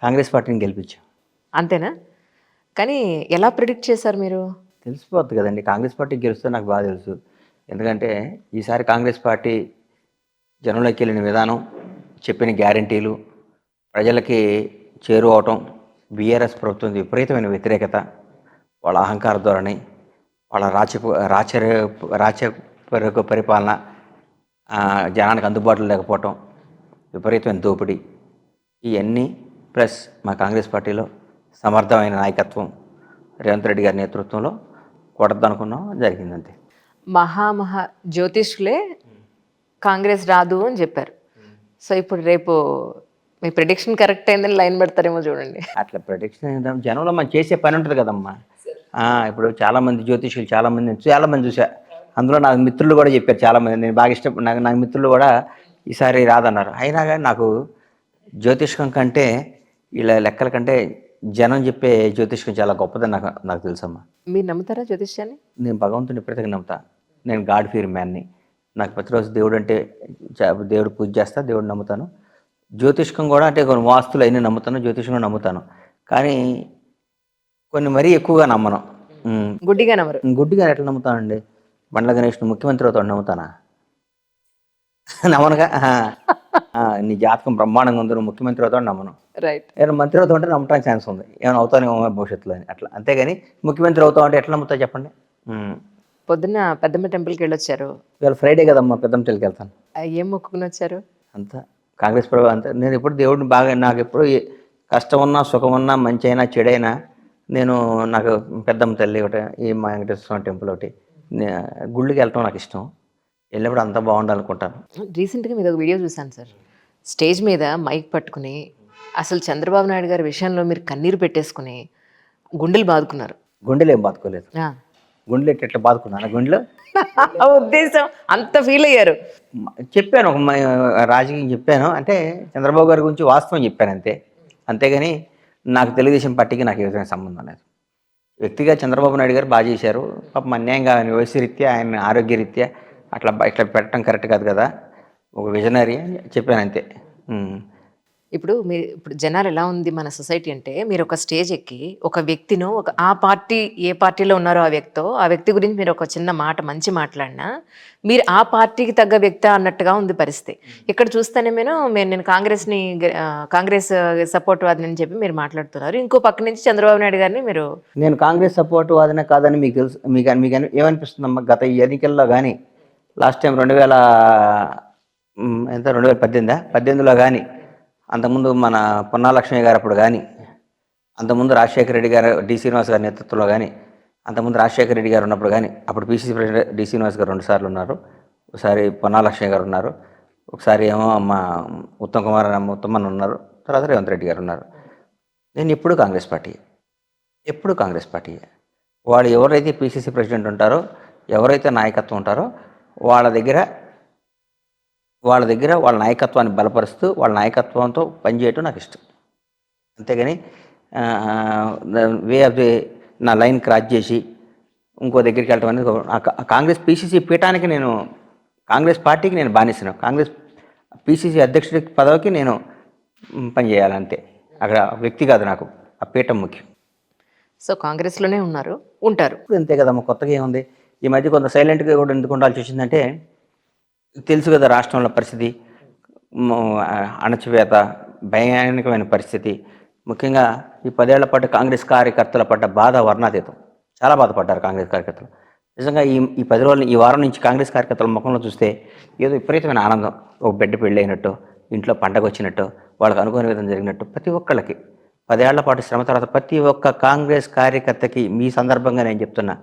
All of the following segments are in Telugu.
కాంగ్రెస్ పార్టీని గెలిపించాం. అంతేనా? కానీ ఎలా ప్రిడిక్ట్ చేశారు మీరు? తెలిసిపోద్ది కదండీ! కాంగ్రెస్ పార్టీ గెలుస్తదని నాకు బాగా తెలుసు. ఎందుకంటే ఈసారి కాంగ్రెస్ పార్టీ జనంలోకెళ్ళిన విధానం, చెప్పిన గ్యారంటీలు, ప్రజలకి చేరువవటం, బీఆర్ఎస్ ప్రభుత్వం విపరీతమైన వ్యతిరేకత, వాళ్ళ అహంకార ధోరణి, వాళ్ళ రాచరిక పరిపాలన, జనానికి అందుబాటులో లేకపోవటం, విపరీతమైన దోపిడీ, ఇవన్నీ ప్లస్ మా కాంగ్రెస్ పార్టీలో సమర్థమైన నాయకత్వం రేవంత్ రెడ్డి గారి నేతృత్వంలో కొడద్దనుకున్నాం, జరిగిందంతే. మహా జ్యోతిష్కులే కాంగ్రెస్ రాదు అని చెప్పారు. సో ఇప్పుడు రేపు మీ ప్రిడిక్షన్ కరెక్ట్ అయిందని లైన్ పెడతారేమో చూడండి. అట్లా ప్రొడిక్షన్ జనంలో మనం చేసే పని ఉంటుంది కదమ్మా. ఇప్పుడు చాలామంది జ్యోతిష్యులు చాలామంది చూసా. అందులో నాకు మిత్రులు కూడా చెప్పారు చాలామంది. నేను బాగా ఇష్టం, నాకు మిత్రులు కూడా ఈసారి రాదన్నారు. అయినా కానీ నాకు జ్యోతిష్కం కంటే ఇలా లెక్కల కంటే జనం చెప్పే జ్యోతిష్కం చాలా గొప్పదని నాకు తెలుసమ్మా. మీరు నమ్ముతారా జ్యోతిష్యాన్ని? నేను భగవంతుని ఎప్పటికీ నమ్ముతా. నేను గాడ్ ఫీర్ మ్యాన్ని. నాకు ప్రతిరోజు దేవుడు అంటే దేవుడు పూజ చేస్తా, దేవుడు నమ్ముతాను. జ్యోతిష్కం కూడా అంటే కొన్ని వాస్తులు అయినా నమ్ముతాను, జ్యోతిష్కం నమ్ముతాను. కానీ కొన్ని మరీ ఎక్కువగా నమ్మను. గుడ్డిగా నమ్మరు? గుడ్డిగా ఎట్లా నమ్ముతానండి? బండ్ల గణేష్ను ముఖ్యమంత్రి అవుతాడు నమ్ముతానా? నమ్మనుగా. నీ జాతకం బ్రహ్మాండంగా ఉంది, నువ్వు ముఖ్యమంత్రి అవుతాడు నమ్మను. రైట్. ఏమైనా మంత్రి అవుతా ఉంటే నమ్మటానికి ఛాన్స్ ఉంది, ఏమైనా అవుతానేమో భవిష్యత్తులో అని అట్లా. అంతేగాని ముఖ్యమంత్రి అవుతావు అంటే ఎట్లా నమ్ముతా చెప్పండి? పొద్దున్న పెద్దమ్మ టెంపుల్కి వెళ్ళొచ్చారు. ఇవాళ ఫ్రైడే కదమ్మా, పెద్దమ్మ టెంపుల్కి వెళ్తాను. ఏం మొక్కుకుని వచ్చారు? అంతా కాంగ్రెస్ ప్రభావం అంతా. నేను ఎప్పుడు దేవుడిని బాగా, నాకు ఎప్పుడు కష్టం ఉన్నా సుఖం ఉన్నా మంచి అయినా చెడైనా నాకు పెద్దమ్మ తల్లి ఒకటి, ఈ మా వెంకటేశ్వర స్వామి టెంపుల్ ఒకటి, గుళ్ళకి వెళ్ళటం నాకు ఇష్టం. వెళ్ళినప్పుడు అంతా బాగుండాలనుకుంటాను. రీసెంట్గా మీద ఒక వీడియో చూశాను సార్. స్టేజ్ మీద మైక్ పట్టుకుని అసలు చంద్రబాబు నాయుడు గారి విషయంలో మీరు కన్నీరు పెట్టేసుకుని గుండెలు బాదుకున్నారు. గుండెలు ఏం బాదుకోలేదు. గుండెలు ఎట్లా బాదుకున్నాను? గుండెలు ఉద్దేశం అంత ఫీల్ అయ్యారు. చెప్పాను, ఒక రాజకీయం చెప్పాను, అంటే చంద్రబాబు గారి గురించి వాస్తవం చెప్పాను అంతే. అంతేగాని నాకు తెలుగుదేశం పార్టీకి నాకు ఏ విధమైన సంబంధం లేదు. వ్యక్తిగా చంద్రబాబు నాయుడు గారు బాగా చేశారు. పాపం అన్యాయంగా ఆయన వయసు రీత్యా, ఆయన ఆరోగ్యరీత్యా ఇట్లా పెట్టడం కరెక్ట్ కాదు కదా, ఒక విజనరీ అని చెప్పాను అంతే. ఇప్పుడు జనాలు ఎలా ఉంది మన సొసైటీ అంటే, మీరు ఒక స్టేజ్ ఎక్కి ఒక వ్యక్తినో ఆ పార్టీ ఏ పార్టీలో ఉన్నారో ఆ వ్యక్తి గురించి మీరు ఒక చిన్న మాట మంచి మాట్లాడినా మీరు ఆ పార్టీకి తగ్గ వ్యక్తి అన్నట్టుగా ఉంది పరిస్థితి. ఇక్కడ చూస్తేనే నేను కాంగ్రెస్ సపోర్ట్ వాదిని అని చెప్పి మీరు మాట్లాడుతున్నారు. ఇంకో పక్క నుంచి చంద్రబాబు నాయుడు గారిని నేను కాంగ్రెస్ సపోర్ట్ వాదిన కాదని మీకు తెలుసు. మీకు ఏమనిపిస్తుందమ్మా? గత ఎన్నికల్లో కానీ, లాస్ట్ టైం 2018లో కానీ, అంతకుముందు మన పొన్నా లక్ష్మయ్య గారు అప్పుడు కానీ, అంతకుముందు రాజశేఖర రెడ్డి గారు, డి శ్రీనివాస్ గారి నేతృత్వంలో కానీ, అంతకుముందు రాజశేఖర రెడ్డి గారు ఉన్నప్పుడు కానీ, అప్పుడు పీసీసీ ప్రెసిడెంట్ డి శ్రీనివాస్ గారు 2 సార్లు ఉన్నారు. ఒకసారి పొన్నా లక్ష్మయ్య గారు ఉన్నారు, ఒకసారి ఏమో మా ఉత్తమన్ ఉన్నారు, తర్వాత రేవంత్ రెడ్డి గారు ఉన్నారు. నేను ఎప్పుడు కాంగ్రెస్ పార్టీ. వాళ్ళు ఎవరైతే పీసీసీ ప్రెసిడెంట్ ఉంటారో, ఎవరైతే నాయకత్వం ఉంటారో వాళ్ళ దగ్గర వాళ్ళ నాయకత్వాన్ని బలపరుస్తూ వాళ్ళ నాయకత్వంతో పనిచేయటం నాకు ఇష్టం. అంతేగాని నా లైన్ క్రాస్ చేసి ఇంకో దగ్గరికి వెళ్ళటం అనేది కాంగ్రెస్ పీసీసీ పీఠానికి కాంగ్రెస్ పార్టీకి నేను బానిసను. కాంగ్రెస్ పీసీసీ అధ్యక్షుడి పదవికి నేను పనిచేయాలంతే. అక్కడ వ్యక్తి కాదు, నాకు ఆ పీఠం ముఖ్యం. సో కాంగ్రెస్లోనే ఉంటారు. అంతే కదమ్మా, కొత్తగా ఏముంది? ఈ మధ్య కొంత సైలెంట్గా కూడా ఎందుకు ఉండాల్సి వచ్చిందంటే, తెలుసు కదా రాష్ట్రంలో పరిస్థితి, అణచివేత, భయానకమైన పరిస్థితి. ముఖ్యంగా ఈ 10 ఏళ్ల పాటు కాంగ్రెస్ కార్యకర్తల పడ్డ బాధ వర్ణాతీతం. చాలా బాధపడ్డారు కాంగ్రెస్ కార్యకర్తలు. నిజంగా ఈ 10 రోజులు, ఈ వారం నుంచి కాంగ్రెస్ కార్యకర్తల ముఖంలో చూస్తే ఏదో విపరీతమైన ఆనందం. ఒక బిడ్డ పెళ్ళి అయినట్టు, ఇంట్లో పండగ వచ్చినట్టు, వాళ్ళకి అనుకోని విధంగా జరిగినట్టు. ప్రతి ఒక్కళ్ళకి 10 ఏళ్ల పాటు శ్రమ తర్వాత ప్రతి ఒక్క కాంగ్రెస్ కార్యకర్తకి మీ సందర్భంగా నేను చెప్తున్నా,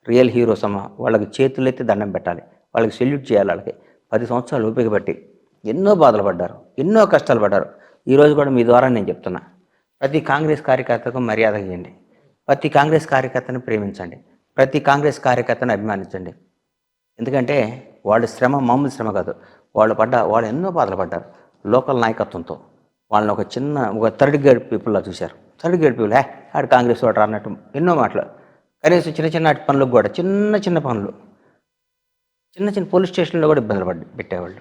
రియల్ హీరోస్ అమ్మ. వాళ్ళకి చేతులెత్తి దండం పెట్టాలి, వాళ్ళకి సెల్యూట్ చేయాలి. వాళ్ళకి 10 సంవత్సరాలు ఓపిక పట్టి ఎన్నో బాధలు పడ్డారు, ఎన్నో కష్టాలు పడ్డారు. ఈరోజు కూడా మీ ద్వారా నేను చెప్తున్నా, ప్రతి కాంగ్రెస్ కార్యకర్తకు మర్యాద చేయండి, ప్రతి కాంగ్రెస్ కార్యకర్తను ప్రేమించండి, ప్రతి కాంగ్రెస్ కార్యకర్తను అభిమానించండి. ఎందుకంటే వాళ్ళ శ్రమ మామూలు శ్రమ కాదు. వాళ్ళు ఎన్నో బాధలు పడ్డారు లోకల్ నాయకత్వంతో. వాళ్ళని ఒక థర్డ్ గ్రేడ్ పీపుల్లా చూశారు. థర్డ్ గ్రేడ్ పీపుల్, ఆడు కాంగ్రెస్ ఓటర్ అన్నట్టు ఎన్నో మాటలు. కనీసం చిన్న పనులకు కూడా, చిన్న పనులు, చిన్న పోలీస్ స్టేషన్లో కూడా ఇబ్బందులు పెట్టేవాళ్ళు.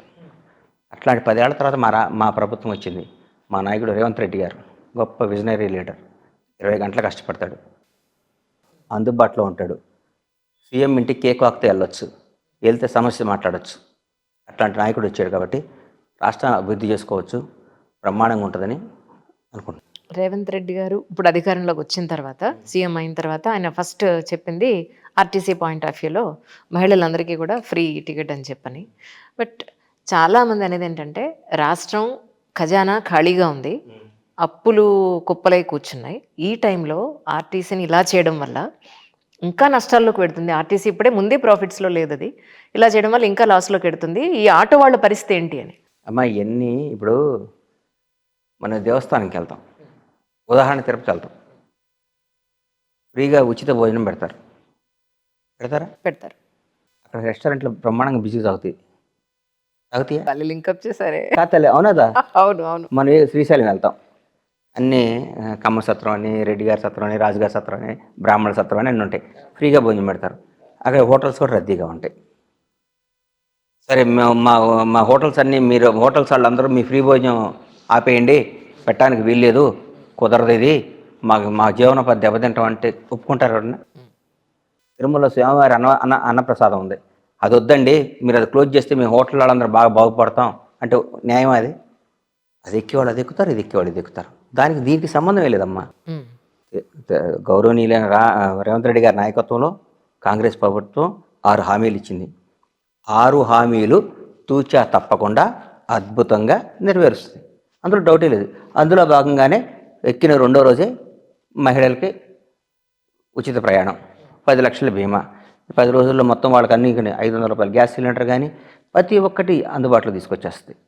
అట్లాంటి 10 ఏళ్ల తర్వాత మా ప్రభుత్వం వచ్చింది. మా నాయకుడు రేవంత్ రెడ్డి గారు గొప్ప విజనరీ లీడర్. 20 గంటలు కష్టపడతాడు, అందుబాటులో ఉంటాడు. సీఎం ఇంటికి కేక్ వాక్తో వెళ్ళొచ్చు, వెళ్తే సమస్య మాట్లాడొచ్చు. అట్లాంటి నాయకుడు వచ్చాడు కాబట్టి రాష్ట్రం అభివృద్ధి చేసుకోవచ్చు, బ్రహ్మాండంగా ఉంటుందని అనుకుంటున్నాను. రేవంత్ రెడ్డి గారు ఇప్పుడు అధికారంలోకి వచ్చిన తర్వాత, సీఎం అయిన తర్వాత ఆయన ఫస్ట్ చెప్పింది ఆర్టీసీ పాయింట్ ఆఫ్ వ్యూలో మహిళలందరికీ కూడా ఫ్రీ టికెట్ అని చెప్పని. బట్ చాలామంది అనేది ఏంటంటే రాష్ట్రం ఖజానా ఖాళీగా ఉంది, అప్పులు కుప్పలై కూర్చున్నాయి. ఈ టైంలో ఆర్టీసీని ఇలా చేయడం వల్ల ఇంకా నష్టాల్లోకి పెడుతుంది. ఆర్టీసీ ఇప్పుడే ముందే ప్రాఫిట్స్లో లేదు, అది ఇలా చేయడం వల్ల ఇంకా లాస్లోకి పెడుతుంది. ఈ ఆటో వాళ్ళ పరిస్థితి ఏంటి అని. అమ్మ ఇవన్నీ ఇప్పుడు మన దేవస్థానానికి వెళ్తాం, ఉదాహరణ తిరుపతి వెళ్తాం, ఫ్రీగా ఉచిత భోజనం పెడతారా? పెడతారు. అక్కడ రెస్టారెంట్లో బ్రహ్మాండంగా బిజీ తాగుతాయా? మళ్ళీ లింకప్ చేశారే. కాతలే అవునదా? అవును అవును. మనం శ్రీశైలం వెళ్తాం, అన్నీ కమ్మ సత్రం అని, రెడ్డి గారి సత్రం అని, రాజుగారి సత్రం అని, బ్రాహ్మణ సత్రం అని అన్నీ ఉంటాయి. ఫ్రీగా భోజనం పెడతారు. అక్కడ హోటల్స్ కూడా రద్దీగా ఉంటాయి. సరే మా మా హోటల్స్ అన్నీ, మీరు హోటల్స్ వాళ్ళందరూ మీ ఫ్రీ భోజనం ఆపేయండి, పెట్టడానికి వీల్లేదు, కుదరదు, ఇది మా జీవనోపాధి దెబ్బతింటాం అంటే ఒప్పుకుంటారు ఎవరన్నా? తిరుమలలో స్వామివారి అన్నప్రసాదం ఉంది, అది వద్దండి, మీరు అది క్లోజ్ చేస్తే మీ హోటల్ వాళ్ళందరూ బాగా బాగుపడతాం అంటే న్యాయం అది? అది ఎక్కేవాళ్ళు అది ఎక్కుతారు, ఇది ఎక్కేవాళ్ళు ఇది ఎక్కుతారు. దీనికి సంబంధమే లేదమ్మా. గౌరవనీయులైన రేవంత్ రెడ్డి గారి నాయకత్వంలో కాంగ్రెస్ ప్రభుత్వం 6 హామీలు ఇచ్చింది. 6 హామీలు తూచా తప్పకుండా అద్భుతంగా నెరవేరుస్తుంది, అందులో డౌటే లేదు. అందులో భాగంగానే ఎక్కిన 2వ రోజే మహిళలకి ఉచిత ప్రయాణం, 10 లక్షల బీమా, 10 రోజుల్లో మొత్తం వాళ్ళకి అన్ని 500 రూపాయలు గ్యాస్ సిలిండర్ కానీ ప్రతి ఒక్కటి అందుబాటులో తీసుకొచ్చేస్తుంది.